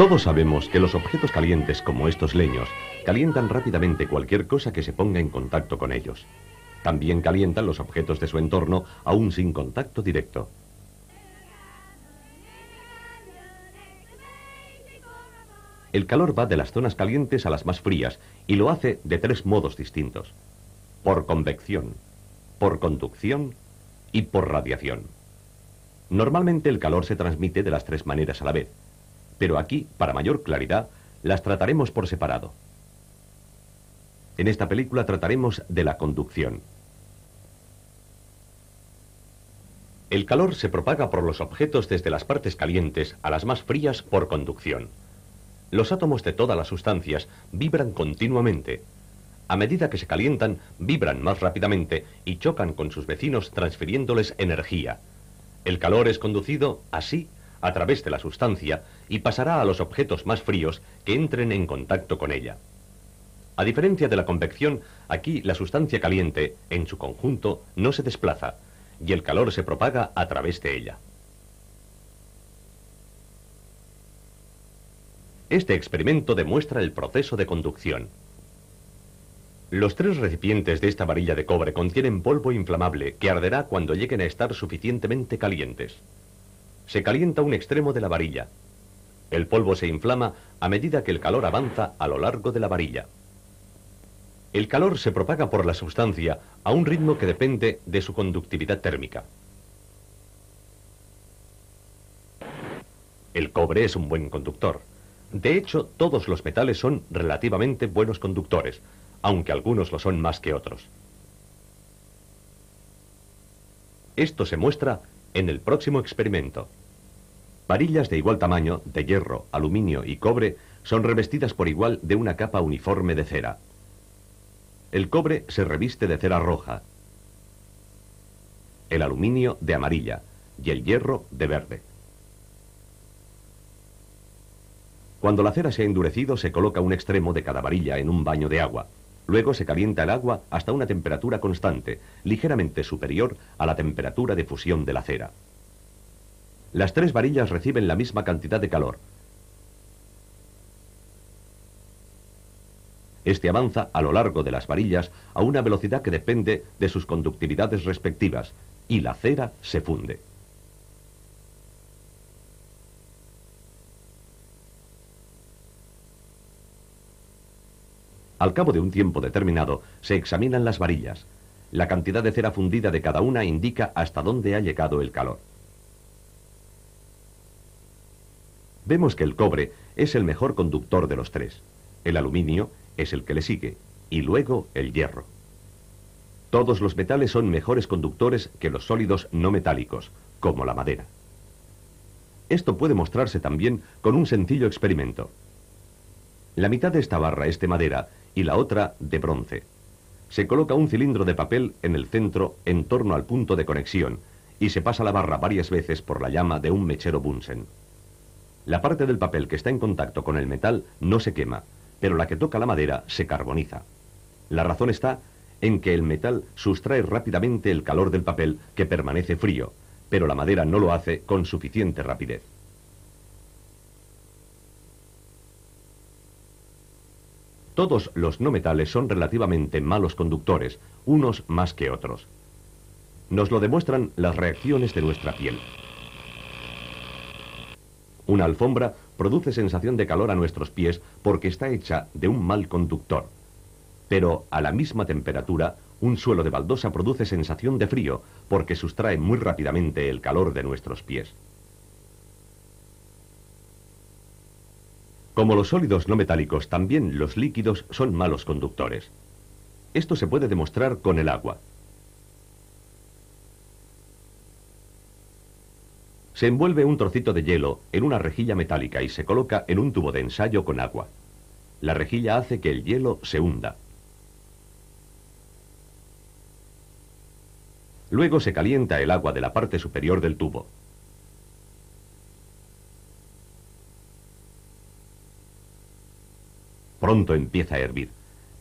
Todos sabemos que los objetos calientes como estos leños calientan rápidamente cualquier cosa que se ponga en contacto con ellos. También calientan los objetos de su entorno aún sin contacto directo. El calor va de las zonas calientes a las más frías y lo hace de tres modos distintos: por convección, por conducción y por radiación. Normalmente el calor se transmite de las tres maneras a la vez, pero aquí, para mayor claridad, las trataremos por separado. En esta película trataremos de la conducción. El calor se propaga por los objetos desde las partes calientes a las más frías por conducción. Los átomos de todas las sustancias vibran continuamente. A medida que se calientan, vibran más rápidamente y chocan con sus vecinos transfiriéndoles energía. El calor es conducido así a través de la sustancia y pasará a los objetos más fríos que entren en contacto con ella. A diferencia de la convección, aquí la sustancia caliente, en su conjunto, no se desplaza y el calor se propaga a través de ella. Este experimento demuestra el proceso de conducción. Los tres recipientes de esta varilla de cobre contienen polvo inflamable que arderá cuando lleguen a estar suficientemente calientes. Se calienta un extremo de la varilla. El polvo se inflama a medida que el calor avanza a lo largo de la varilla. El calor se propaga por la sustancia a un ritmo que depende de su conductividad térmica. El cobre es un buen conductor. De hecho, todos los metales son relativamente buenos conductores, aunque algunos lo son más que otros. Esto se muestra en el próximo experimento. Varillas de igual tamaño, de hierro, aluminio y cobre, son revestidas por igual de una capa uniforme de cera. El cobre se reviste de cera roja, el aluminio de amarilla y el hierro de verde. Cuando la cera se ha endurecido, se coloca un extremo de cada varilla en un baño de agua. Luego se calienta el agua hasta una temperatura constante, ligeramente superior a la temperatura de fusión de la cera. Las tres varillas reciben la misma cantidad de calor. Este avanza a lo largo de las varillas a una velocidad que depende de sus conductividades respectivas, y la cera se funde. Al cabo de un tiempo determinado, se examinan las varillas. La cantidad de cera fundida de cada una indica hasta dónde ha llegado el calor. Vemos que el cobre es el mejor conductor de los tres. El aluminio es el que le sigue, y luego el hierro. Todos los metales son mejores conductores que los sólidos no metálicos, como la madera. Esto puede mostrarse también con un sencillo experimento. La mitad de esta barra es de madera y la otra de bronce. Se coloca un cilindro de papel en el centro en torno al punto de conexión y se pasa la barra varias veces por la llama de un mechero Bunsen. La parte del papel que está en contacto con el metal no se quema, pero la que toca la madera se carboniza. La razón está en que el metal sustrae rápidamente el calor del papel, que permanece frío, pero la madera no lo hace con suficiente rapidez. Todos los no metales son relativamente malos conductores, unos más que otros. Nos lo demuestran las reacciones de nuestra piel. Una alfombra produce sensación de calor a nuestros pies porque está hecha de un mal conductor. Pero a la misma temperatura, un suelo de baldosa produce sensación de frío porque sustrae muy rápidamente el calor de nuestros pies. Como los sólidos no metálicos, también los líquidos son malos conductores. Esto se puede demostrar con el agua. Se envuelve un trocito de hielo en una rejilla metálica y se coloca en un tubo de ensayo con agua. La rejilla hace que el hielo se hunda. Luego se calienta el agua de la parte superior del tubo. Pronto empieza a hervir,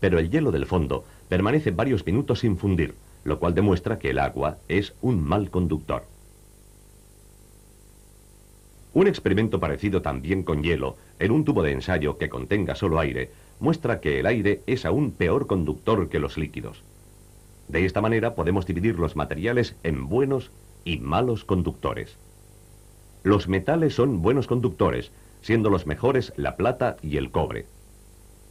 pero el hielo del fondo permanece varios minutos sin fundir, lo cual demuestra que el agua es un mal conductor. Un experimento parecido también con hielo, en un tubo de ensayo que contenga solo aire, muestra que el aire es aún peor conductor que los líquidos. De esta manera podemos dividir los materiales en buenos y malos conductores. Los metales son buenos conductores, siendo los mejores la plata y el cobre.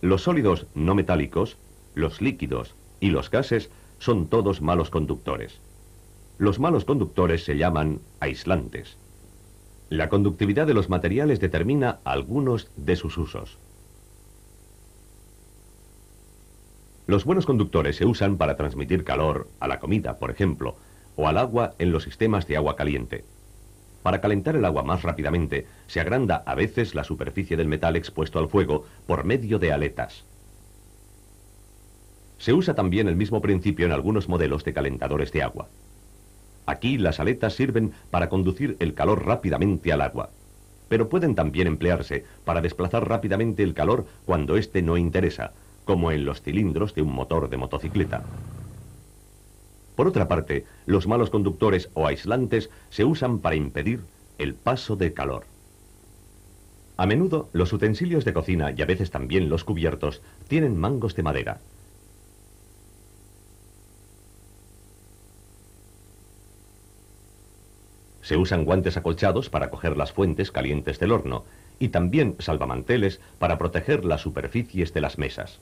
Los sólidos no metálicos, los líquidos y los gases son todos malos conductores. Los malos conductores se llaman aislantes. La conductividad de los materiales determina algunos de sus usos. Los buenos conductores se usan para transmitir calor a la comida, por ejemplo, o al agua en los sistemas de agua caliente. Para calentar el agua más rápidamente, se agranda a veces la superficie del metal expuesto al fuego por medio de aletas. Se usa también el mismo principio en algunos modelos de calentadores de agua. Aquí las aletas sirven para conducir el calor rápidamente al agua, pero pueden también emplearse para desplazar rápidamente el calor cuando éste no interesa, como en los cilindros de un motor de motocicleta. Por otra parte, los malos conductores o aislantes se usan para impedir el paso de calor. A menudo, los utensilios de cocina y a veces también los cubiertos tienen mangos de madera. Se usan guantes acolchados para coger las fuentes calientes del horno y también salvamanteles para proteger las superficies de las mesas.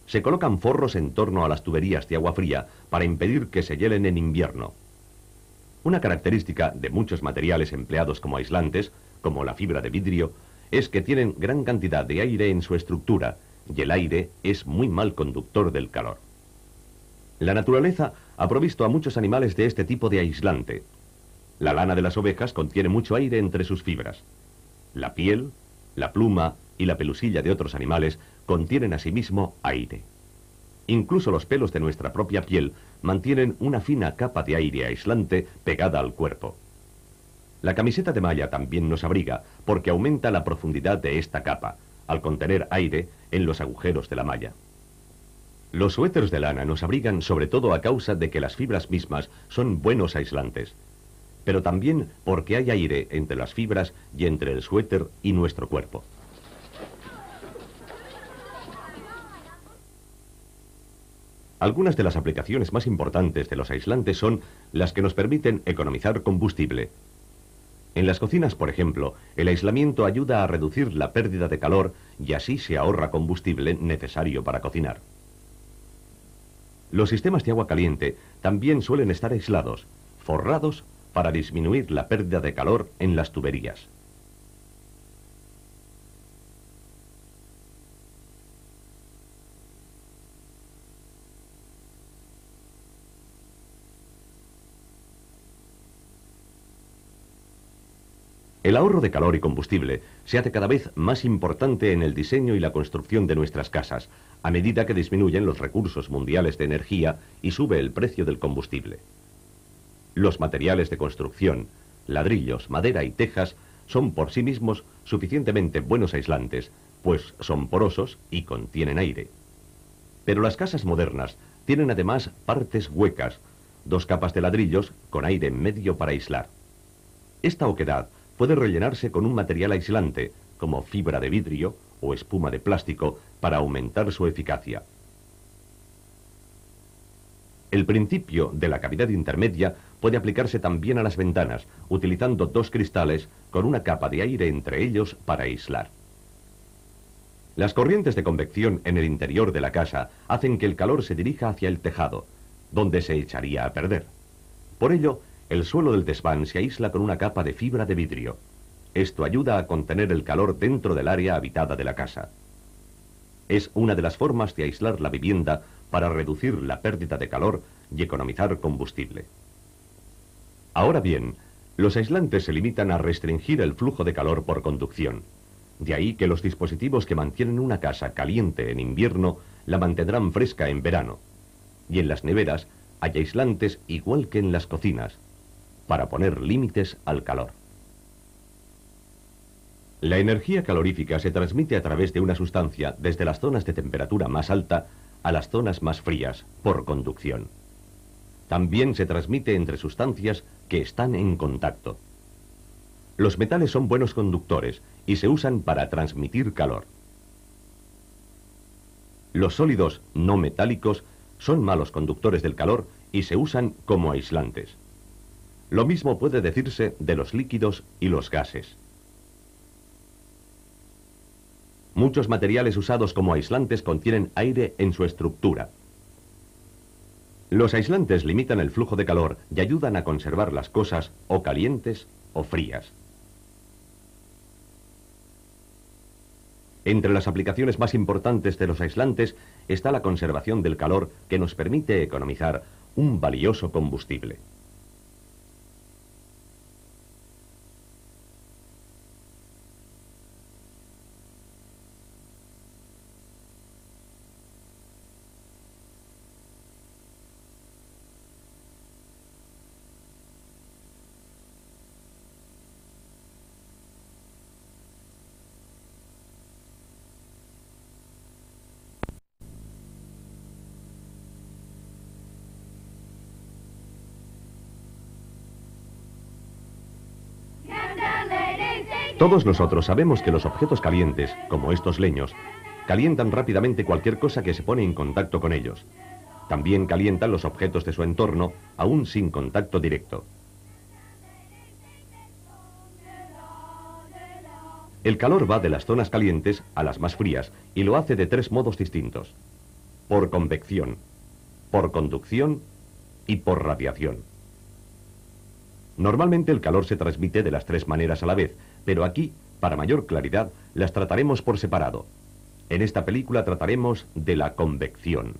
Se colocan forros en torno a las tuberías de agua fría para impedir que se hielen en invierno. Una característica de muchos materiales empleados como aislantes, como la fibra de vidrio, es que tienen gran cantidad de aire en su estructura y el aire es muy mal conductor del calor. La naturaleza ha provisto a muchos animales de este tipo de aislante. La lana de las ovejas contiene mucho aire entre sus fibras. La piel, la pluma y la pelusilla de otros animales contienen asimismo aire. Incluso los pelos de nuestra propia piel mantienen una fina capa de aire aislante pegada al cuerpo. La camiseta de malla también nos abriga porque aumenta la profundidad de esta capa, al contener aire en los agujeros de la malla. Los suéteres de lana nos abrigan sobre todo a causa de que las fibras mismas son buenos aislantes, pero también porque hay aire entre las fibras y entre el suéter y nuestro cuerpo. Algunas de las aplicaciones más importantes de los aislantes son las que nos permiten economizar combustible. En las cocinas, por ejemplo, el aislamiento ayuda a reducir la pérdida de calor y así se ahorra combustible necesario para cocinar. Los sistemas de agua caliente también suelen estar aislados, forrados para disminuir la pérdida de calor en las tuberías. El ahorro de calor y combustible se hace cada vez más importante en el diseño y la construcción de nuestras casas, a medida que disminuyen los recursos mundiales de energía y sube el precio del combustible. Los materiales de construcción, ladrillos, madera y tejas, son por sí mismos suficientemente buenos aislantes, pues son porosos y contienen aire. Pero las casas modernas tienen además partes huecas, dos capas de ladrillos con aire en medio para aislar. Esta oquedad puede rellenarse con un material aislante, como fibra de vidrio o espuma de plástico, para aumentar su eficacia. El principio de la cavidad intermedia puede aplicarse también a las ventanas, utilizando dos cristales con una capa de aire entre ellos para aislar. Las corrientes de convección en el interior de la casa hacen que el calor se dirija hacia el tejado, donde se echaría a perder. Por ello, el suelo del desván se aísla con una capa de fibra de vidrio. Esto ayuda a contener el calor dentro del área habitada de la casa. Es una de las formas de aislar la vivienda para reducir la pérdida de calor y economizar combustible. Ahora bien, los aislantes se limitan a restringir el flujo de calor por conducción. De ahí que los dispositivos que mantienen una casa caliente en invierno la mantendrán fresca en verano. Y en las neveras hay aislantes igual que en las cocinas, para poner límites al calor. La energía calorífica se transmite a través de una sustancia desde las zonas de temperatura más alta a las zonas más frías, por conducción. También se transmite entre sustancias que están en contacto. Los metales son buenos conductores y se usan para transmitir calor. Los sólidos no metálicos son malos conductores del calor y se usan como aislantes. Lo mismo puede decirse de los líquidos y los gases. Muchos materiales usados como aislantes contienen aire en su estructura. Los aislantes limitan el flujo de calor y ayudan a conservar las cosas o calientes o frías. Entre las aplicaciones más importantes de los aislantes está la conservación del calor, que nos permite economizar un valioso combustible. Todos nosotros sabemos que los objetos calientes, como estos leños, calientan rápidamente cualquier cosa que se pone en contacto con ellos. También calientan los objetos de su entorno, aún sin contacto directo. El calor va de las zonas calientes a las más frías y lo hace de tres modos distintos: por convección, por conducción y por radiación. Normalmente el calor se transmite de las tres maneras a la vez, pero aquí, para mayor claridad, las trataremos por separado. En esta película trataremos de la convección.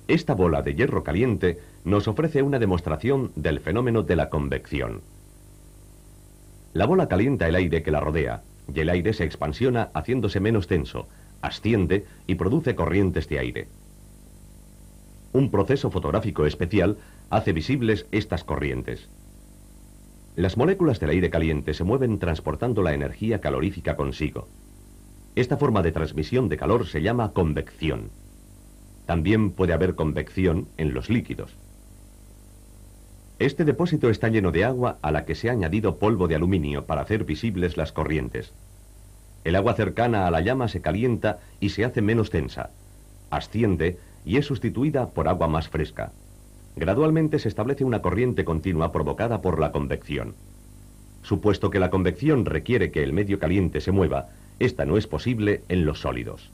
Esta bola de hierro caliente nos ofrece una demostración del fenómeno de la convección. La bola calienta el aire que la rodea, y el aire se expansiona haciéndose menos denso, asciende y produce corrientes de aire. Un proceso fotográfico especial hace visibles estas corrientes. Las moléculas del aire caliente se mueven transportando la energía calorífica consigo. Esta forma de transmisión de calor se llama convección. También puede haber convección en los líquidos. Este depósito está lleno de agua a la que se ha añadido polvo de aluminio para hacer visibles las corrientes. El agua cercana a la llama se calienta y se hace menos densa, asciende y es sustituida por agua más fresca. Gradualmente se establece una corriente continua provocada por la convección. Supuesto que la convección requiere que el medio caliente se mueva, esta no es posible en los sólidos.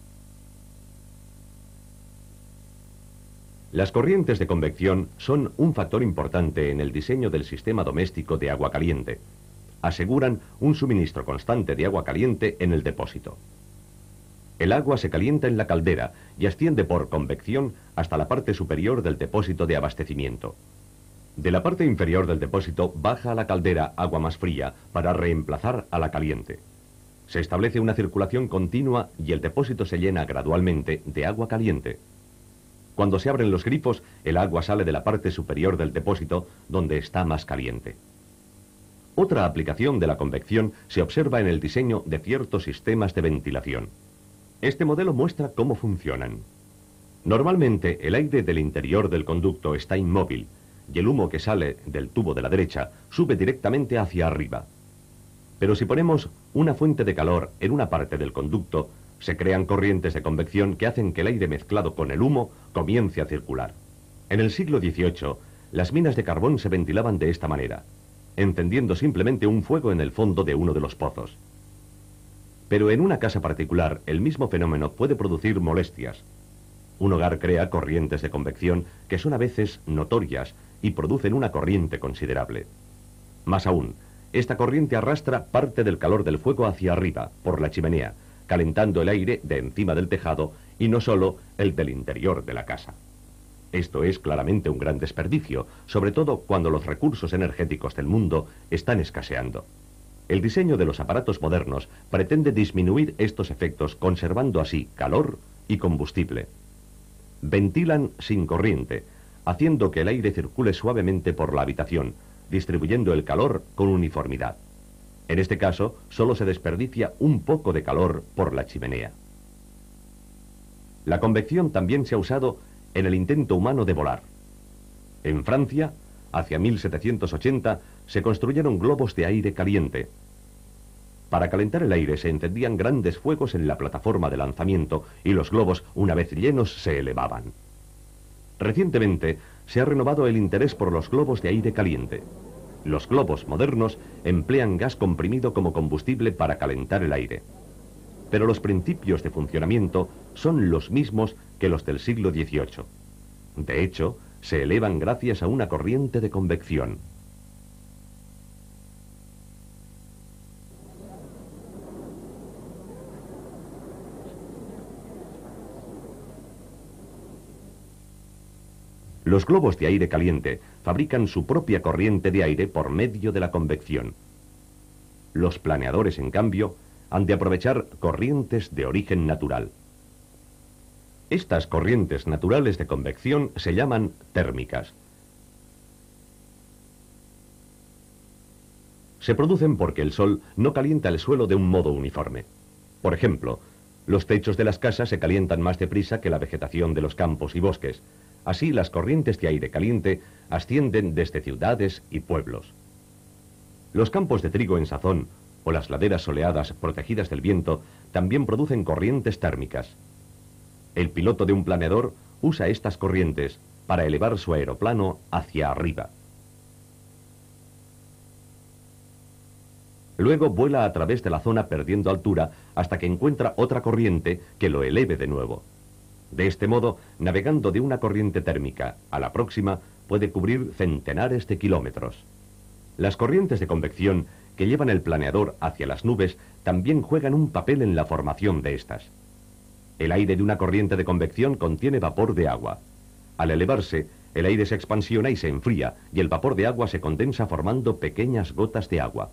Las corrientes de convección son un factor importante en el diseño del sistema doméstico de agua caliente. Aseguran un suministro constante de agua caliente en el depósito. El agua se calienta en la caldera y asciende por convección hasta la parte superior del depósito de abastecimiento. De la parte inferior del depósito baja a la caldera agua más fría para reemplazar a la caliente. Se establece una circulación continua y el depósito se llena gradualmente de agua caliente. Cuando se abren los grifos, el agua sale de la parte superior del depósito, donde está más caliente. Otra aplicación de la convección se observa en el diseño de ciertos sistemas de ventilación. Este modelo muestra cómo funcionan. Normalmente el aire del interior del conducto está inmóvil y el humo que sale del tubo de la derecha sube directamente hacia arriba. Pero si ponemos una fuente de calor en una parte del conducto, se crean corrientes de convección que hacen que el aire mezclado con el humo comience a circular. En el siglo XVIII, las minas de carbón se ventilaban de esta manera, encendiendo simplemente un fuego en el fondo de uno de los pozos. Pero en una casa particular, el mismo fenómeno puede producir molestias. Un hogar crea corrientes de convección que son a veces notorias y producen una corriente considerable. Más aún, esta corriente arrastra parte del calor del fuego hacia arriba, por la chimenea, calentando el aire de encima del tejado y no solo el del interior de la casa. Esto es claramente un gran desperdicio, sobre todo cuando los recursos energéticos del mundo están escaseando. El diseño de los aparatos modernos pretende disminuir estos efectos conservando así calor y combustible. Ventilan sin corriente, haciendo que el aire circule suavemente por la habitación, distribuyendo el calor con uniformidad. En este caso, solo se desperdicia un poco de calor por la chimenea. La convección también se ha usado en el intento humano de volar. En Francia, hacia 1780, se construyeron globos de aire caliente. Para calentar el aire se encendían grandes fuegos en la plataforma de lanzamiento y los globos, una vez llenos, se elevaban. Recientemente se ha renovado el interés por los globos de aire caliente. Los globos modernos emplean gas comprimido como combustible para calentar el aire. Pero los principios de funcionamiento son los mismos que los del siglo XVIII. De hecho, se elevan gracias a una corriente de convección. Los globos de aire caliente fabrican su propia corriente de aire por medio de la convección. Los planeadores, en cambio, han de aprovechar corrientes de origen natural. Estas corrientes naturales de convección se llaman térmicas. Se producen porque el sol no calienta el suelo de un modo uniforme. Por ejemplo, los techos de las casas se calientan más deprisa que la vegetación de los campos y bosques. Así, las corrientes de aire caliente ascienden desde ciudades y pueblos. Los campos de trigo en sazón o las laderas soleadas protegidas del viento también producen corrientes térmicas. El piloto de un planeador usa estas corrientes para elevar su aeroplano hacia arriba. Luego vuela a través de la zona perdiendo altura hasta que encuentra otra corriente que lo eleve de nuevo. De este modo, navegando de una corriente térmica a la próxima, puede cubrir centenares de kilómetros. Las corrientes de convección que llevan el planeador hacia las nubes también juegan un papel en la formación de estas. El aire de una corriente de convección contiene vapor de agua. Al elevarse, el aire se expansiona y se enfría, y el vapor de agua se condensa formando pequeñas gotas de agua.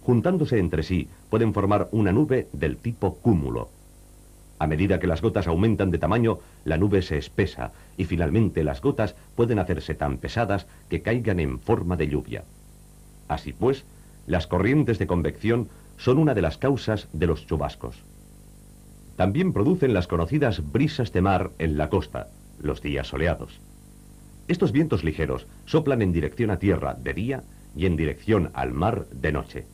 Juntándose entre sí, pueden formar una nube del tipo cúmulo. A medida que las gotas aumentan de tamaño, la nube se espesa, y finalmente las gotas pueden hacerse tan pesadas que caigan en forma de lluvia. Así pues, las corrientes de convección son una de las causas de los chubascos. También producen las conocidas brisas de mar en la costa, los días soleados. Estos vientos ligeros soplan en dirección a tierra de día y en dirección al mar de noche.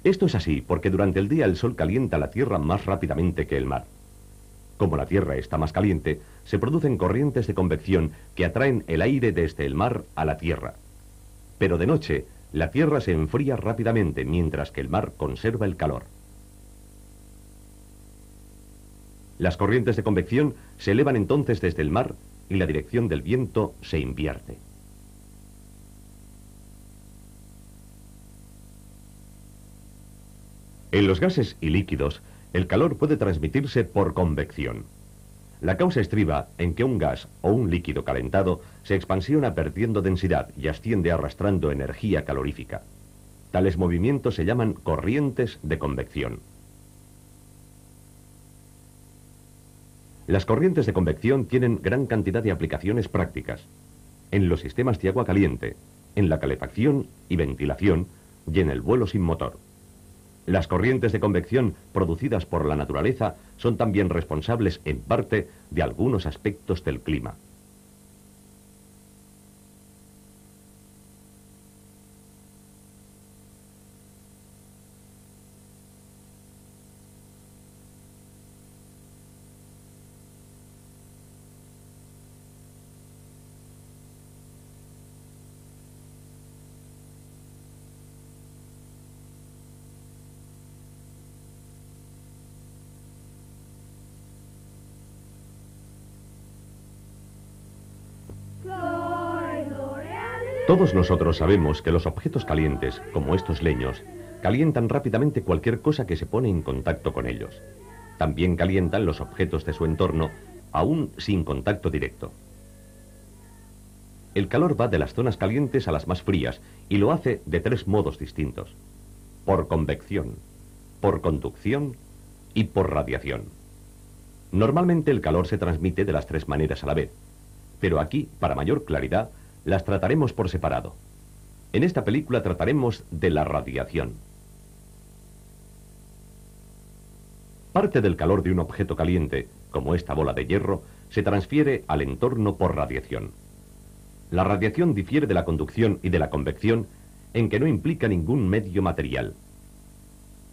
Esto es así porque durante el día el sol calienta la tierra más rápidamente que el mar. Como la tierra está más caliente, se producen corrientes de convección que atraen el aire desde el mar a la tierra. Pero de noche, la tierra se enfría rápidamente mientras que el mar conserva el calor. Las corrientes de convección se elevan entonces desde el mar y la dirección del viento se invierte. En los gases y líquidos, el calor puede transmitirse por convección. La causa estriba en que un gas o un líquido calentado se expansiona perdiendo densidad y asciende arrastrando energía calorífica. Tales movimientos se llaman corrientes de convección. Las corrientes de convección tienen gran cantidad de aplicaciones prácticas. En los sistemas de agua caliente, en la calefacción y ventilación y en el vuelo sin motor. Las corrientes de convección producidas por la naturaleza son también responsables, en parte, de algunos aspectos del clima. Todos nosotros sabemos que los objetos calientes, como estos leños, calientan rápidamente cualquier cosa que se pone en contacto con ellos. También calientan los objetos de su entorno, aún sin contacto directo. El calor va de las zonas calientes a las más frías y lo hace de tres modos distintos: por convección, por conducción y por radiación. Normalmente el calor se transmite de las tres maneras a la vez, pero aquí, para mayor claridad, las trataremos por separado. En esta película trataremos de la radiación. Parte del calor de un objeto caliente, como esta bola de hierro, se transfiere al entorno por radiación. La radiación difiere de la conducción y de la convección en que no implica ningún medio material.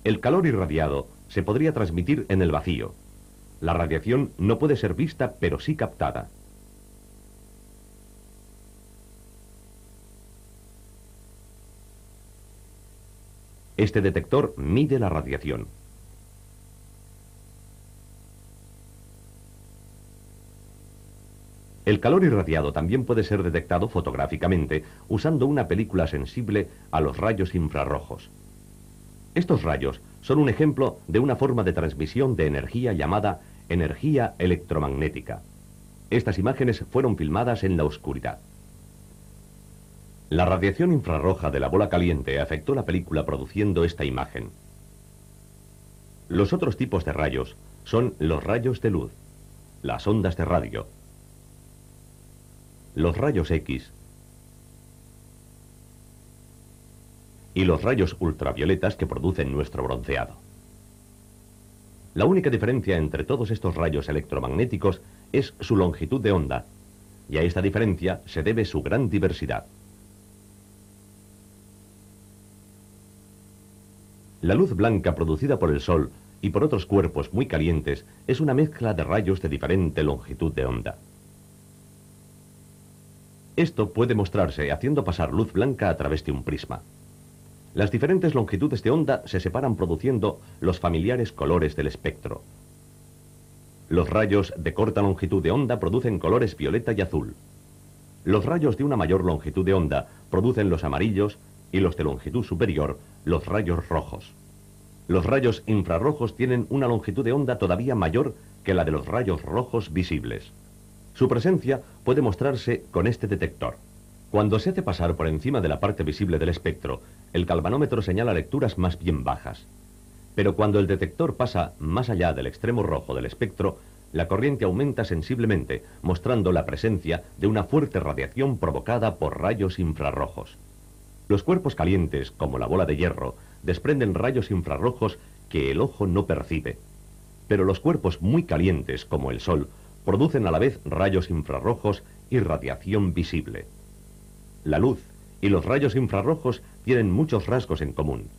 El calor irradiado se podría transmitir en el vacío. La radiación no puede ser vista, pero sí captada. Este detector mide la radiación. El calor irradiado también puede ser detectado fotográficamente usando una película sensible a los rayos infrarrojos. Estos rayos son un ejemplo de una forma de transmisión de energía llamada energía electromagnética. Estas imágenes fueron filmadas en la oscuridad. La radiación infrarroja de la bola caliente afectó la película produciendo esta imagen. Los otros tipos de rayos son los rayos de luz, las ondas de radio, los rayos X y los rayos ultravioletas que producen nuestro bronceado. La única diferencia entre todos estos rayos electromagnéticos es su longitud de onda, y a esta diferencia se debe su gran diversidad. La luz blanca producida por el Sol y por otros cuerpos muy calientes es una mezcla de rayos de diferente longitud de onda. Esto puede mostrarse haciendo pasar luz blanca a través de un prisma. Las diferentes longitudes de onda se separan produciendo los familiares colores del espectro. Los rayos de corta longitud de onda producen colores violeta y azul. Los rayos de una mayor longitud de onda producen los amarillos y los de longitud superior, los rayos rojos. Los rayos infrarrojos tienen una longitud de onda todavía mayor que la de los rayos rojos visibles. Su presencia puede mostrarse con este detector. Cuando se hace pasar por encima de la parte visible del espectro, el galvanómetro señala lecturas más bien bajas. Pero cuando el detector pasa más allá del extremo rojo del espectro, la corriente aumenta sensiblemente, mostrando la presencia de una fuerte radiación provocada por rayos infrarrojos. Los cuerpos calientes, como la bola de hierro, desprenden rayos infrarrojos que el ojo no percibe. Pero los cuerpos muy calientes, como el Sol, producen a la vez rayos infrarrojos y radiación visible. La luz y los rayos infrarrojos tienen muchos rasgos en común.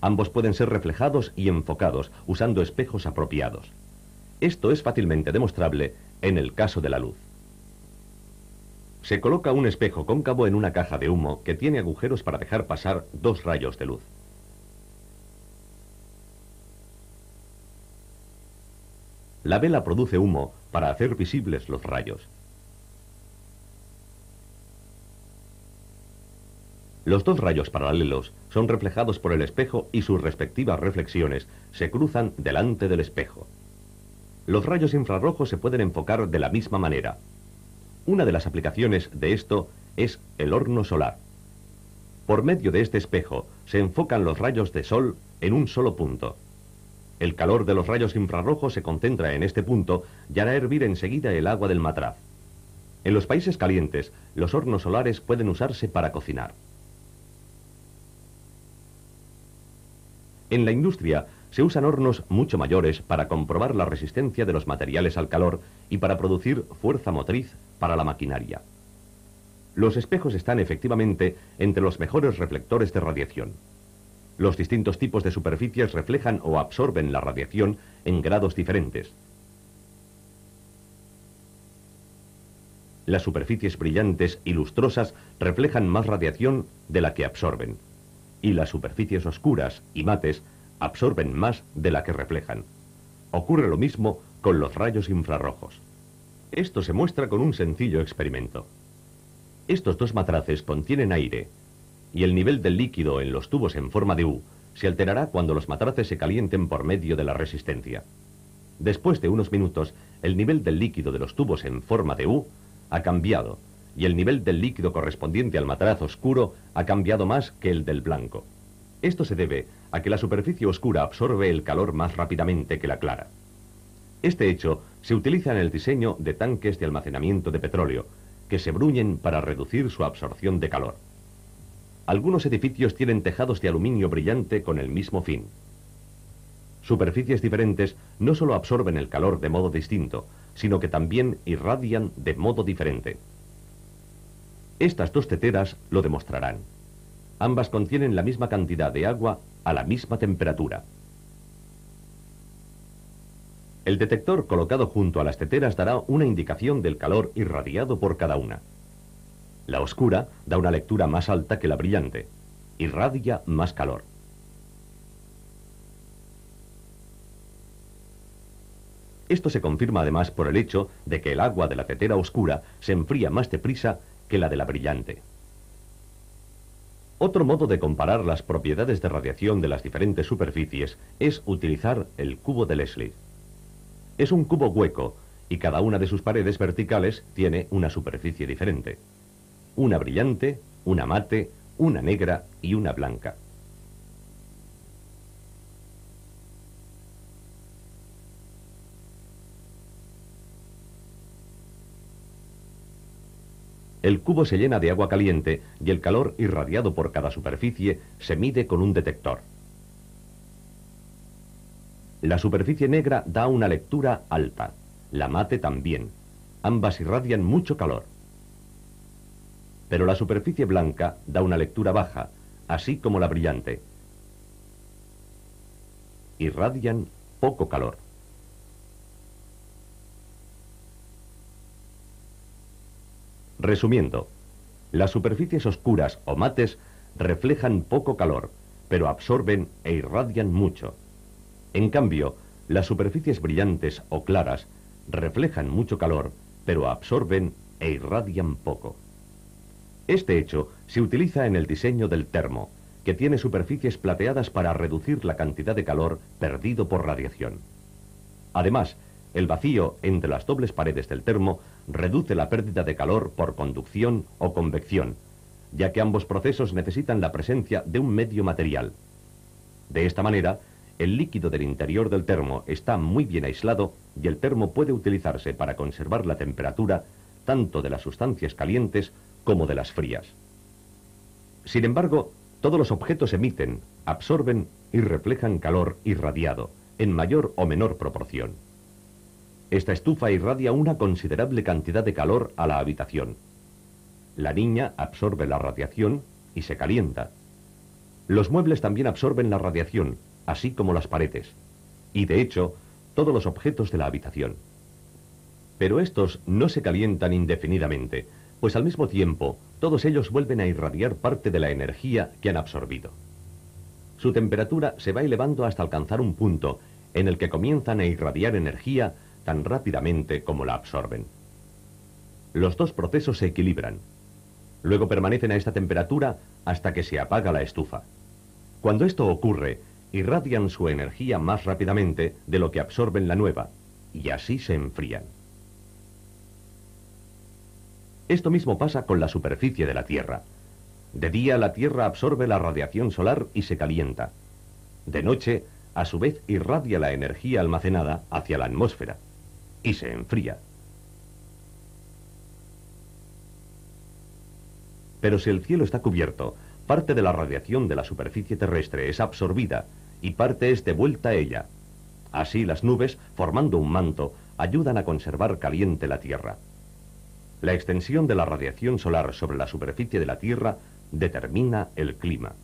Ambos pueden ser reflejados y enfocados usando espejos apropiados. Esto es fácilmente demostrable en el caso de la luz. Se coloca un espejo cóncavo en una caja de humo que tiene agujeros para dejar pasar dos rayos de luz. La vela produce humo para hacer visibles los rayos. Los dos rayos paralelos son reflejados por el espejo y sus respectivas reflexiones se cruzan delante del espejo. Los rayos infrarrojos se pueden enfocar de la misma manera. Una de las aplicaciones de esto es el horno solar. Por medio de este espejo se enfocan los rayos de sol en un solo punto. El calor de los rayos infrarrojos se concentra en este punto y hará hervir enseguida el agua del matraz. En los países calientes, los hornos solares pueden usarse para cocinar. En la industria se usan hornos mucho mayores para comprobar la resistencia de los materiales al calor y para producir fuerza motriz para la maquinaria. Los espejos están efectivamente entre los mejores reflectores de radiación. Los distintos tipos de superficies reflejan o absorben la radiación en grados diferentes. Las superficies brillantes y lustrosas reflejan más radiación de la que absorben, y las superficies oscuras y mates absorben más de la que reflejan. Ocurre lo mismo con los rayos infrarrojos. Esto se muestra con un sencillo experimento. Estos dos matraces contienen aire, y el nivel del líquido en los tubos en forma de U se alterará cuando los matraces se calienten por medio de la resistencia. Después de unos minutos, el nivel del líquido de los tubos en forma de U ha cambiado, y el nivel del líquido correspondiente al matraz oscuro ha cambiado más que el del blanco. Esto se debe a que la superficie oscura absorbe el calor más rápidamente que la clara. Este hecho se utiliza en el diseño de tanques de almacenamiento de petróleo, que se bruñen para reducir su absorción de calor. Algunos edificios tienen tejados de aluminio brillante con el mismo fin. Superficies diferentes no solo absorben el calor de modo distinto, sino que también irradian de modo diferente. Estas dos teteras lo demostrarán. Ambas contienen la misma cantidad de agua a la misma temperatura. El detector colocado junto a las teteras dará una indicación del calor irradiado por cada una. La oscura da una lectura más alta que la brillante. Irradia más calor. Esto se confirma además por el hecho de que el agua de la tetera oscura se enfría más deprisa que la de la brillante. Otro modo de comparar las propiedades de radiación de las diferentes superficies es utilizar el cubo de Leslie. Es un cubo hueco y cada una de sus paredes verticales tiene una superficie diferente. Una brillante, una mate, una negra y una blanca. El cubo se llena de agua caliente y el calor irradiado por cada superficie se mide con un detector. La superficie negra da una lectura alta, la mate también. Ambas irradian mucho calor. Pero la superficie blanca da una lectura baja, así como la brillante. Irradian poco calor. Resumiendo, las superficies oscuras o mates reflejan poco calor, pero absorben e irradian mucho. En cambio, las superficies brillantes o claras reflejan mucho calor, pero absorben e irradian poco. Este hecho se utiliza en el diseño del termo, que tiene superficies plateadas para reducir la cantidad de calor perdido por radiación. Además, el vacío entre las dobles paredes del termo reduce la pérdida de calor por conducción o convección, ya que ambos procesos necesitan la presencia de un medio material. De esta manera, el líquido del interior del termo está muy bien aislado y el termo puede utilizarse para conservar la temperatura tanto de las sustancias calientes como de las frías. Sin embargo, todos los objetos emiten, absorben y reflejan calor irradiado, en mayor o menor proporción. Esta estufa irradia una considerable cantidad de calor a la habitación. La niña absorbe la radiación y se calienta. Los muebles también absorben la radiación, así como las paredes, y de hecho, todos los objetos de la habitación. Pero estos no se calientan indefinidamente, pues al mismo tiempo, todos ellos vuelven a irradiar parte de la energía que han absorbido. Su temperatura se va elevando hasta alcanzar un punto en el que comienzan a irradiar energía tan rápidamente como la absorben. Los dos procesos se equilibran. Luego permanecen a esta temperatura hasta que se apaga la estufa. Cuando esto ocurre, irradian su energía más rápidamente de lo que absorben la nueva, y así se enfrían. Esto mismo pasa con la superficie de la Tierra. De día la Tierra absorbe la radiación solar y se calienta. De noche, a su vez, irradia la energía almacenada hacia la atmósfera y se enfría. Pero si el cielo está cubierto, parte de la radiación de la superficie terrestre es absorbida y parte es devuelta a ella. Así las nubes, formando un manto, ayudan a conservar caliente la Tierra. La extensión de la radiación solar sobre la superficie de la Tierra determina el clima.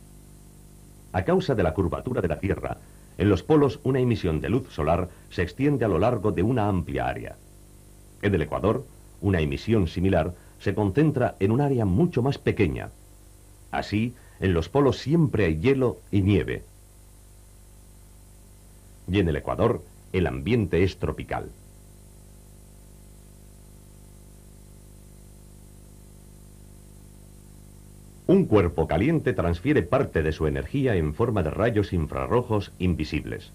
A causa de la curvatura de la Tierra, en los polos una emisión de luz solar se extiende a lo largo de una amplia área. En el Ecuador, una emisión similar se concentra en un área mucho más pequeña. Así, en los polos siempre hay hielo y nieve. Y en el Ecuador, el ambiente es tropical. Un cuerpo caliente transfiere parte de su energía en forma de rayos infrarrojos invisibles.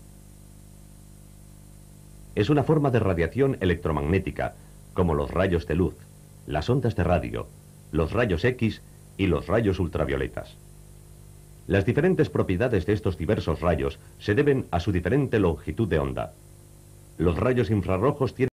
Es una forma de radiación electromagnética, como los rayos de luz, las ondas de radio, los rayos X y los rayos ultravioletas. Las diferentes propiedades de estos diversos rayos se deben a su diferente longitud de onda. Los rayos infrarrojos tienen